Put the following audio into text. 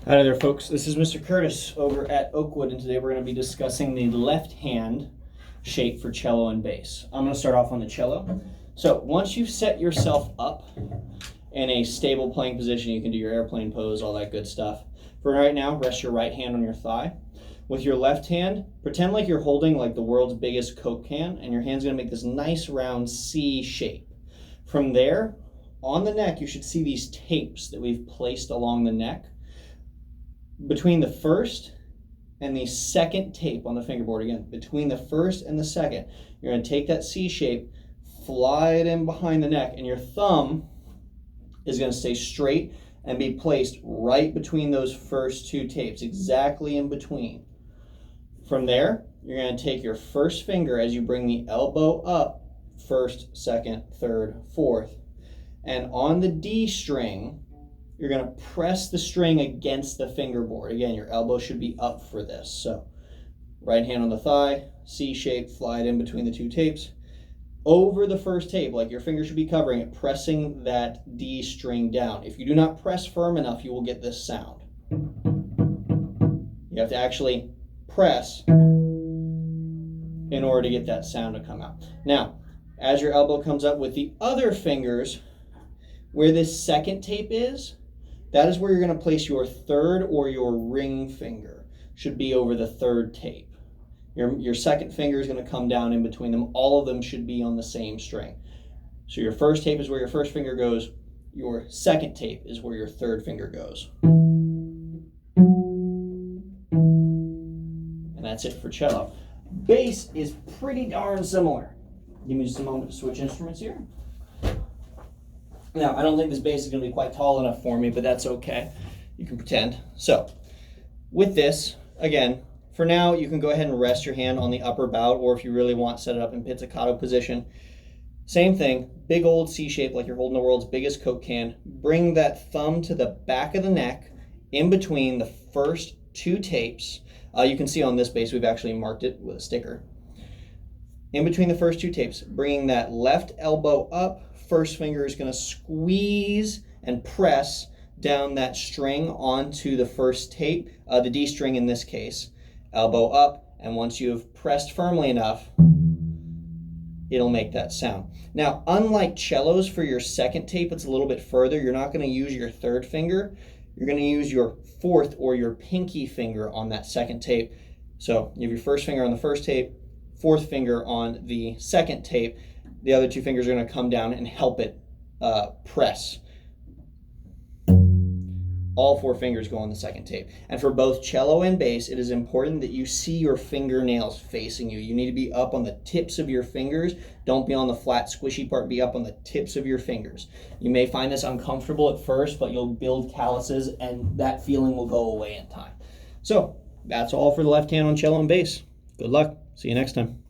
Hi there, folks. This is Mr. Curtis over at Oakwood, and today we're going to be discussing the left hand shape for cello and bass. I'm going to start off on the cello. So once you've set yourself up in a stable playing position, you can do your airplane pose, all that good stuff. For right now, rest your right hand on your thigh. With your left hand, pretend like you're holding like the world's biggest Coke can, and your hand's going to make this nice round C shape. From there, on the neck, you should see these tapes that we've placed along the neck. Between the first and the second tape on the fingerboard, again, between the first and the second, you're going to take that C shape, fly it in behind the neck, and your thumb is going to stay straight and be placed right between those first two tapes, exactly in between. From there, you're going to take your first finger as you bring the elbow up, first, second, third, fourth, and on the D string, you're going to press the string against the fingerboard. Again, your elbow should be up for this. So, right hand on the thigh, C shape, fly it in between the two tapes. Over the first tape, like your finger should be covering it, pressing that D string down. If you do not press firm enough, you will get this sound. You have to actually press in order to get that sound to come out. Now, as your elbow comes up with the other fingers, where this second tape is, that is where you're going to place your third or your ring finger. Should be over the third tape. Your second finger is going to come down in between them. All of them should be on the same string. So your first tape is where your first finger goes. Your second tape is where your third finger goes. And that's it for cello. Bass is pretty darn similar. Give me just a moment to switch instruments here. Now, I don't think this bass is going to be quite tall enough for me, but that's okay. You can pretend. So, with this, again, for now, you can go ahead and rest your hand on the upper bout, or if you really want, set it up in pizzicato position. Same thing, big old C shape like you're holding the world's biggest Coke can. Bring that thumb to the back of the neck, in between the first two tapes. You can see on this bass, we've actually marked it with a sticker. In between the first two tapes, bringing that left elbow up, first finger is going to squeeze and press down that string onto the first tape, the D string in this case. Elbow up, and once you've pressed firmly enough, it'll make that sound. Now, unlike cellos, for your second tape, it's a little bit further. You're not going to use your third finger. You're going to use your fourth or your pinky finger on that second tape. So you have your first finger on the first tape, fourth finger on the second tape. The other two fingers are going to come down and help it press. All four fingers go on the second tape. And for both cello and bass, it is important that you see your fingernails facing you. You need to be up on the tips of your fingers. Don't be on the flat, squishy part. Be up on the tips of your fingers. You may find this uncomfortable at first, but you'll build calluses, and that feeling will go away in time. So, that's all for the left hand on cello and bass. Good luck. See you next time.